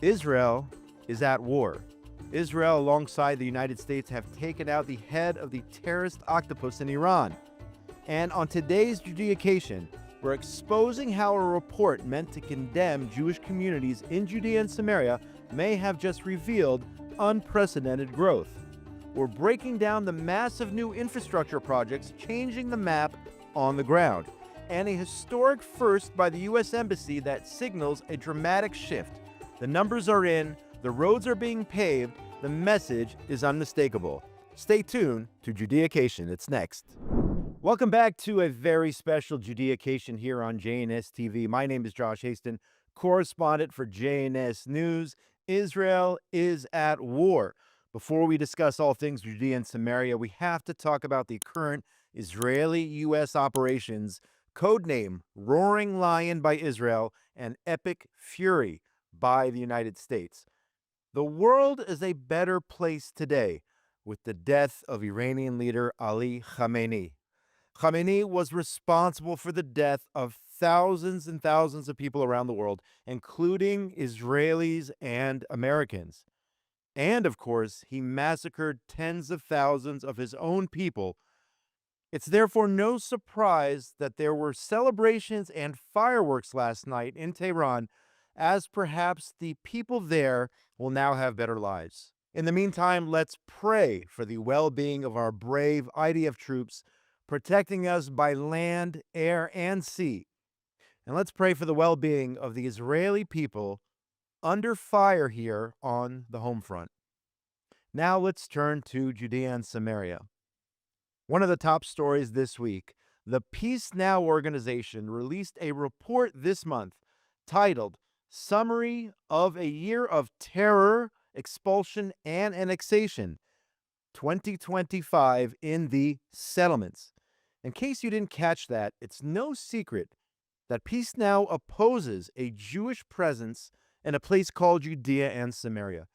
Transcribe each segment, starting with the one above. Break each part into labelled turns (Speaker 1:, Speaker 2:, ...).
Speaker 1: Israel is at war. Israel, alongside the United States, have taken out the head of the terrorist octopus in Iran. And on today's Judeacation, we're exposing how a report meant to condemn Jewish communities in Judea and Samaria may have just revealed unprecedented growth. We're breaking down the massive new infrastructure projects changing the map on the ground, and a historic first by the U.S. Embassy that signals a dramatic shift. The numbers are in, the roads are being paved, the message is unmistakable. Stay tuned to Judeacation. It's next. Welcome back to a very special Judeacation here on JNS TV. My name is Josh Haston, correspondent for JNS News. Israel is at war. Before we discuss all things Judea and Samaria, we have to talk about the current Israeli-U.S. operations, codename Roaring Lion by Israel and Epic Fury by the United States. The world is a better place today with the death of Iranian leader Ali Khamenei. Khamenei was responsible for the death of thousands and thousands of people around the world, including Israelis and Americans. And, of course, he massacred tens of thousands of his own people. It's therefore no surprise that there were celebrations and fireworks last night in Tehran, as perhaps the people there will now have better lives. In the meantime, let's pray for the well-being of our brave IDF troops protecting us by land, air, and sea. And let's pray for the well-being of the Israeli people under fire here on the home front. Now let's turn to Judea and Samaria. One of the top stories this week, the Peace Now organization released a report this month titled Summary of a Year of Terror, Expulsion, and Annexation, 2025 in the Settlements. In case you didn't catch that, it's no secret that Peace Now opposes a Jewish presence in a place called Judea and Samaria.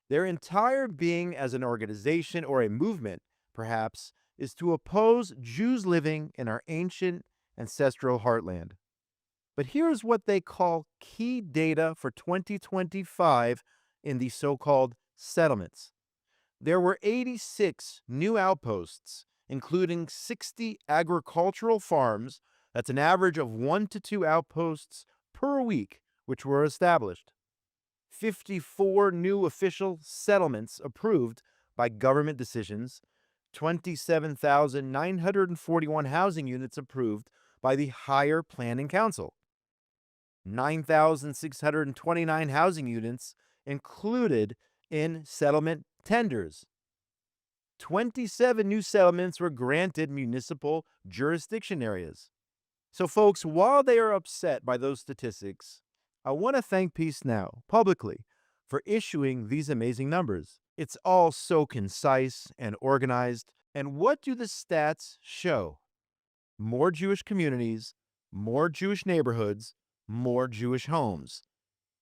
Speaker 1: Their entire being as an organization or a movement, perhaps, is to oppose Jews living in our ancient ancestral heartland. But here's what they call key data for 2025 in the so-called settlements. There were 86 new outposts, including 60 agricultural farms. That's an average of 1 to 2 outposts per week, which were established. 54 new official settlements approved by government decisions, 27,941 housing units approved by the Higher Planning Council, 9,629 housing units included in settlement tenders. 27 new settlements were granted municipal jurisdiction areas. So, folks, while they are upset by those statistics, I want to thank Peace Now publicly for issuing these amazing numbers. It's all so concise and organized. And what do the stats show? More Jewish communities, more Jewish neighborhoods, more Jewish homes.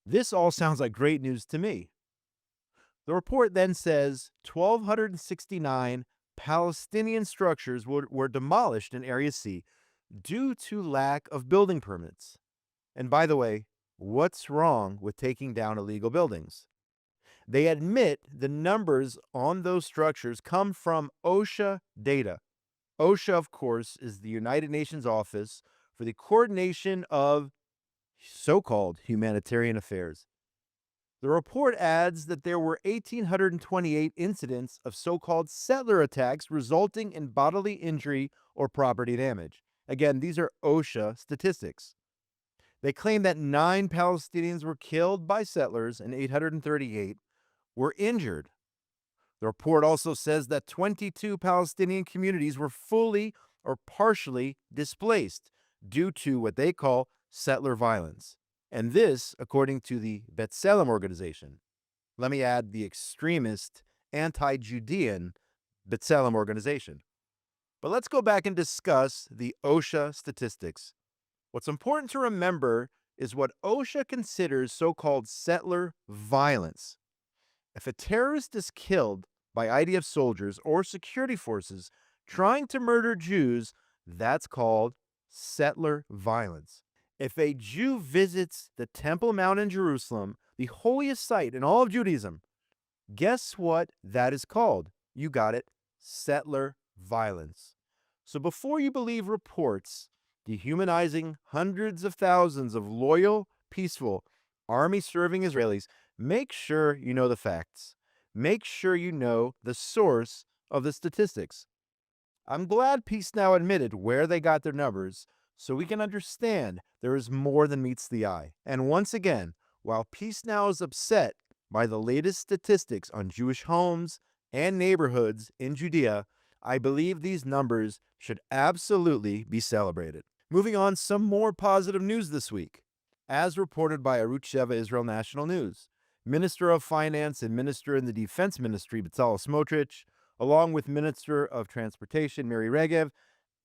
Speaker 1: This all sounds like great news to me. The report then says 1,269 Palestinian structures were demolished in Area C due to lack of building permits. And by the way, what's wrong with taking down illegal buildings? They admit the numbers on those structures come from OSHA data. OSHA, of course, is the United Nations Office for the Coordination of so-called humanitarian affairs. The report adds that there were 1,828 incidents of so-called settler attacks resulting in bodily injury or property damage. Again, these are OSHA statistics. They claim that 9 Palestinians were killed by settlers and 838 were injured. The report also says that 22 Palestinian communities were fully or partially displaced due to what they call settler violence. And this, according to the B'Tselem organization. Let me add the extremist, anti-Judean B'Tselem organization. But let's go back and discuss the OSHA statistics. What's important to remember is what OSHA considers so-called settler violence. If a terrorist is killed by IDF soldiers or security forces trying to murder Jews, that's called settler violence. If a Jew visits the Temple Mount in Jerusalem the holiest site in all of Judaism. Guess what that is called? You got it, settler violence. So before you believe reports dehumanizing hundreds of thousands of loyal, peaceful, army-serving Israelis, make sure you know the facts. Make sure you know the source of the statistics. I'm glad Peace Now admitted where they got their numbers so we can understand there is more than meets the eye. And once again, while Peace Now is upset by the latest statistics on Jewish homes and neighborhoods in Judea, I believe these numbers should absolutely be celebrated. Moving on, some more positive news this week. As reported by Arutz Sheva Israel National News, Minister of Finance and Minister in the Defense Ministry Bezalel Smotrich, along with Minister of Transportation Miri Regev,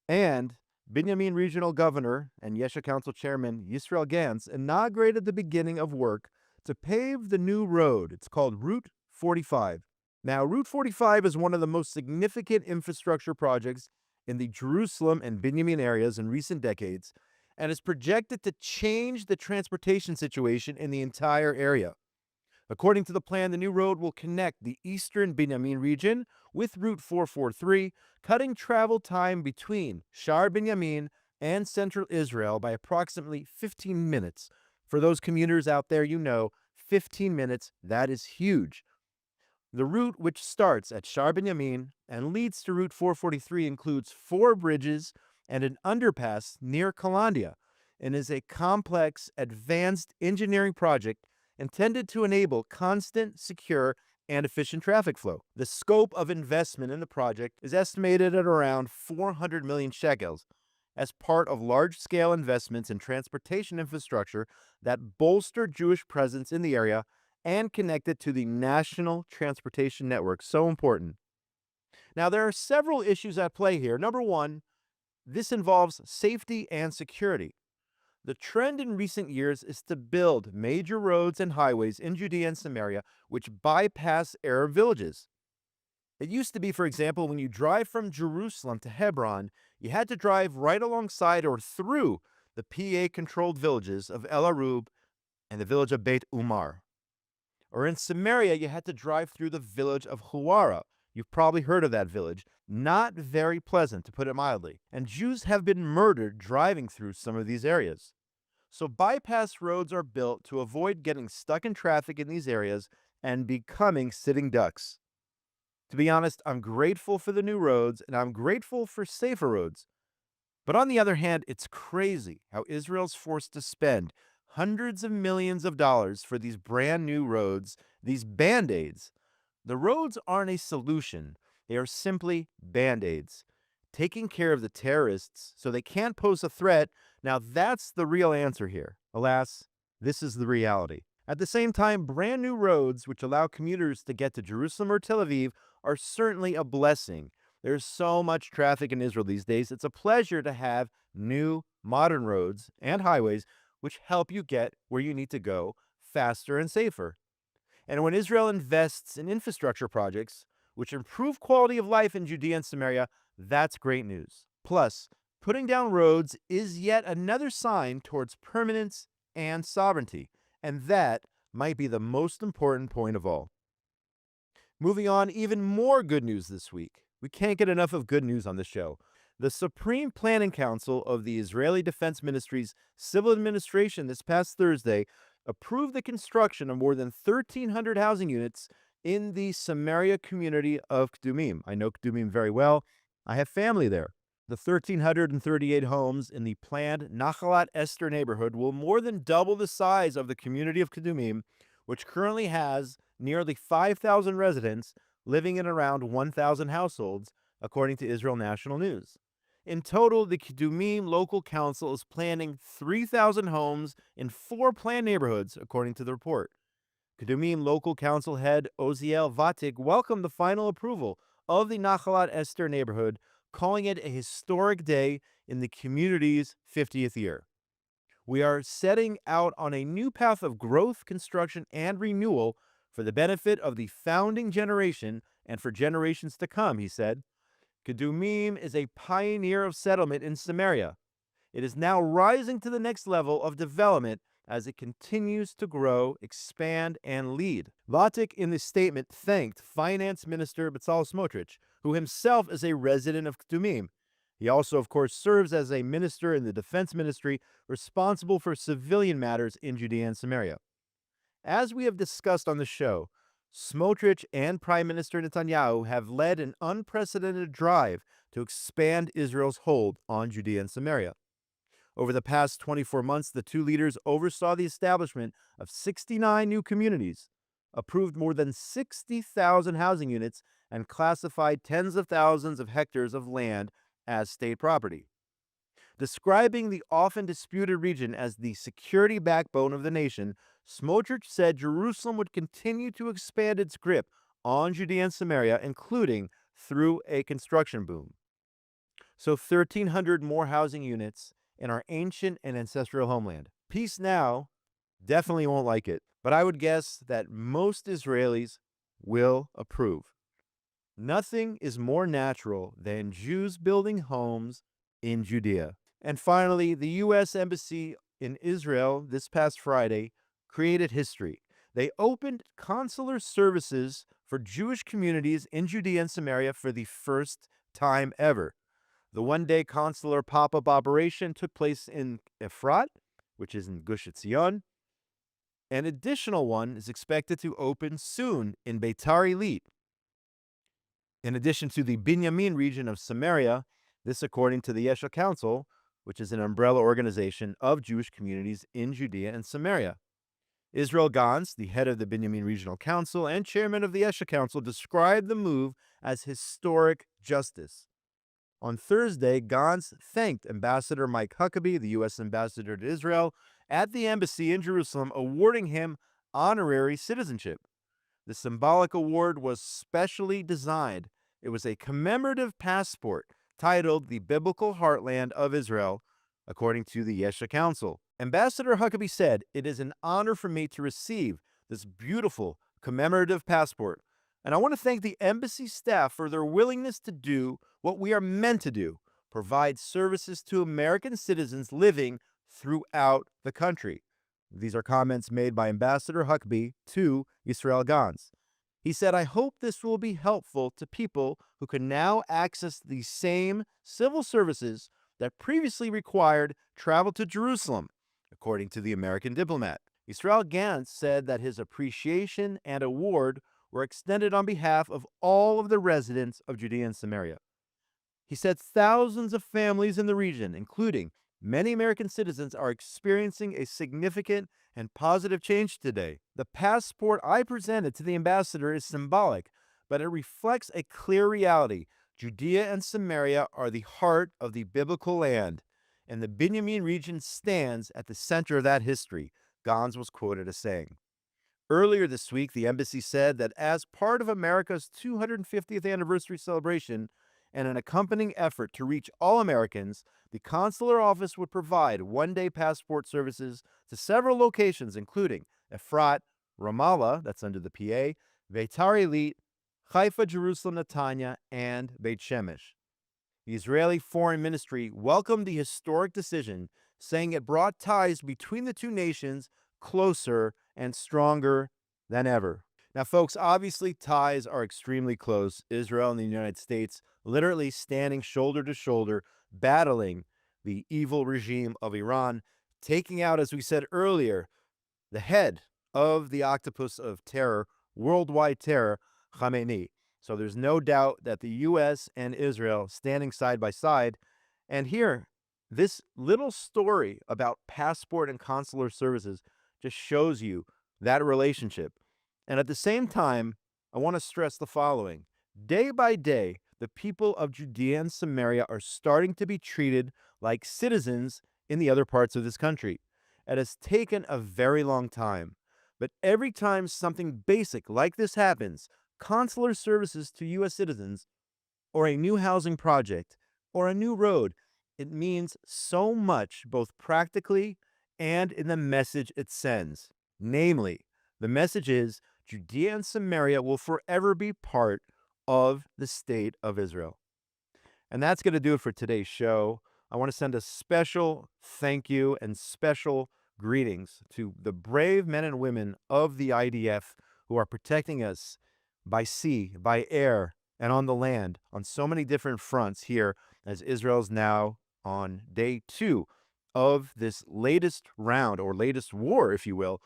Speaker 1: and Binyamin Regional Governor and Yesha Council Chairman Yisrael Gantz inaugurated the beginning of work to pave the new road. It's called Route 45. Now, Route 45 is one of the most significant infrastructure projects in the Jerusalem and Binyamin areas in recent decades, and is projected to change the transportation situation in the entire area. According to the plan, the new road will connect the eastern Binyamin region with Route 443, cutting travel time between Sha'ar Binyamin and central Israel by approximately 15 minutes. For those commuters out there, 15 minutes, that is huge. The route, which starts at Sha'ar Binyamin and leads to Route 443, includes 4 bridges and an underpass near Kalandia, and is a complex, advanced engineering project intended to enable constant, secure, and efficient traffic flow. The scope of investment in the project is estimated at around 400 million shekels as part of large-scale investments in transportation infrastructure that bolster Jewish presence in the area and connect it to the national transportation network. So important. Now, there are several issues at play here. Number one, this involves safety and security. The trend in recent years is to build major roads and highways in Judea and Samaria which bypass Arab villages. It used to be, for example, when you drive from Jerusalem to Hebron, you had to drive right alongside or through the PA-controlled villages of El Arub and the village of Beit Umar. Or in Samaria, you had to drive through the village of Huwara. You've probably heard of that village. Not very pleasant, to put it mildly. And Jews have been murdered driving through some of these areas. So bypass roads are built to avoid getting stuck in traffic in these areas and becoming sitting ducks. To be honest, I'm grateful for the new roads and I'm grateful for safer roads. But on the other hand, it's crazy how Israel's forced to spend hundreds of millions of dollars for these brand new roads, these band-aids. The roads aren't a solution. They are simply band-aids, taking care of the terrorists so they can't pose a threat. Now that's the real answer here. Alas, this is the reality. At the same time, brand new roads which allow commuters to get to Jerusalem or Tel Aviv are certainly a blessing. There's so much traffic in Israel these days. It's a pleasure to have new, modern roads and highways which help you get where you need to go faster and safer. And when Israel invests in infrastructure projects which improve quality of life in Judea and Samaria, that's great news. Plus, putting down roads is yet another sign towards permanence and sovereignty, and that might be the most important point of all. Moving on, even more good news this week. We can't get enough of good news on this show. The Supreme Planning Council of the Israeli Defense Ministry's Civil Administration this past Thursday approved the construction of more than 1,300 housing units in the Samaria community of Kdumim. I know Kdumim very well. I have family there. The 1,338 homes in the planned Nachalat Esther neighborhood will more than double the size of the community of Kdumim, which currently has nearly 5,000 residents living in around 1,000 households, according to Israel National News. In total, the Kdumim Local Council is planning 3,000 homes in 4 planned neighborhoods, according to the report. Kdumim Local Council head Oziel Vatik welcomed the final approval of the Nachalat Esther neighborhood, calling it a historic day in the community's 50th year. We are setting out on a new path of growth, construction, and renewal for the benefit of the founding generation and for generations to come, he said. Kdumim is a pioneer of settlement in Samaria. It is now rising to the next level of development as it continues to grow, expand, and lead. Vatik in the statement thanked Finance Minister Bezalel Smotrich, who himself is a resident of Ktumim. He also, of course, serves as a minister in the Defense Ministry responsible for civilian matters in Judea and Samaria. As we have discussed on the show, Smotrich and Prime Minister Netanyahu have led an unprecedented drive to expand Israel's hold on Judea and Samaria. Over the past 24 months, the two leaders oversaw the establishment of 69 new communities, approved more than 60,000 housing units, and classified tens of thousands of hectares of land as state property. Describing the often disputed region as the security backbone of the nation, Smotrich said Jerusalem would continue to expand its grip on Judea and Samaria, including through a construction boom. So 1,300 more housing units in our ancient and ancestral homeland. Peace now definitely won't like it, but I would guess that most Israelis will approve. Nothing is more natural than Jews building homes in Judea. And finally, the U.S. Embassy in Israel this past Friday created history. They opened consular services for Jewish communities in Judea and Samaria for the first time ever. The one-day consular pop-up operation took place in Efrat, which is in Gush Etzion. An additional one is expected to open soon in Beitar Illit. In addition to the Binyamin region of Samaria, this according to the Yesha Council, which is an umbrella organization of Jewish communities in Judea and Samaria. Israel Gantz, the head of the Binyamin Regional Council and chairman of the Yesha Council, described the move as historic justice. On Thursday, Gantz thanked Ambassador Mike Huckabee, the U.S. ambassador to Israel, at the embassy in Jerusalem, awarding him honorary citizenship. The symbolic award was specially designed. It was a commemorative passport titled The Biblical Heartland of Israel, according to the Yesha Council. Ambassador Huckabee said, "It is an honor for me to receive this beautiful commemorative passport, and I want to thank the embassy staff for their willingness to do what we are meant to do, provide services to American citizens living throughout the country." These are comments made by Ambassador Huckabee to Israel Gantz. He said, "I hope this will be helpful to people who can now access the same civil services that previously required travel to Jerusalem," according to the American diplomat. Israel Gantz said that his appreciation and award were extended on behalf of all of the residents of Judea and Samaria. He said thousands of families in the region, including many American citizens, are experiencing a significant and positive change today. The passport I presented to the ambassador is symbolic, but it reflects a clear reality. Judea and Samaria are the heart of the biblical land, and the Binyamin region stands at the center of that history, Gantz was quoted as saying. Earlier this week, the embassy said that as part of America's 250th anniversary celebration and an accompanying effort to reach all Americans, the consular office would provide one-day passport services to several locations, including Efrat, Ramallah, that's under the PA, Beitar Illit, Haifa, Jerusalem, Netanya, and Beit Shemesh. The Israeli Foreign Ministry welcomed the historic decision, saying it brought ties between the two nations closer and stronger than ever. Now, folks, obviously ties are extremely close. Israel and the United States literally standing shoulder to shoulder, battling the evil regime of Iran, taking out, as we said earlier, the head of the octopus of terror, worldwide terror, Khamenei. So there's no doubt that the U.S. and Israel standing side by side. And here, this little story about passport and consular services just shows you that relationship. And at the same time, I want to stress the following. Day by day, the people of Judea and Samaria are starting to be treated like citizens in the other parts of this country. It has taken a very long time. But every time something basic like this happens, consular services to U.S. citizens, or a new housing project, or a new road, it means so much both practically and in the message it sends. Namely, the message is Judea and Samaria will forever be part of the state of Israel. And that's going to do it for today's show. I want to send a special thank you and special greetings to the brave men and women of the IDF who are protecting us by sea, by air, and on the land on so many different fronts here, as Israel's now on day 2 of this latest round, or latest war, if you will,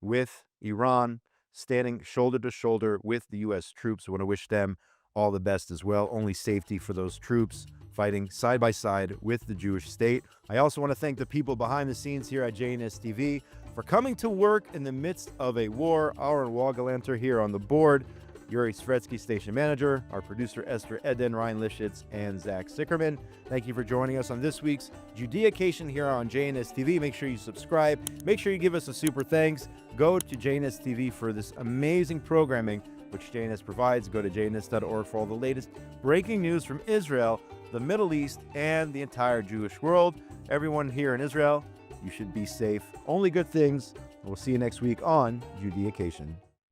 Speaker 1: with Iran, standing shoulder to shoulder with the U.S. troops. I want to wish them all the best as well. Only safety for those troops fighting side by side with the Jewish state. I also want to thank the people behind the scenes here at JNS TV for coming to work in the midst of a war. Aaron Wagalanter here on the board, Yuri Svretsky, station manager, our producer Esther Eden, Ryan Lifshitz, and Zach Sickerman. Thank you for joining us on this week's Judeacation here on JNS TV. Make sure you subscribe. Make sure you give us a super thanks. Go to JNS TV for this amazing programming which JNS provides. Go to jns.org for all the latest breaking news from Israel, the Middle East, and the entire Jewish world. Everyone here in Israel, you should be safe. Only good things. We'll see you next week on Judeacation.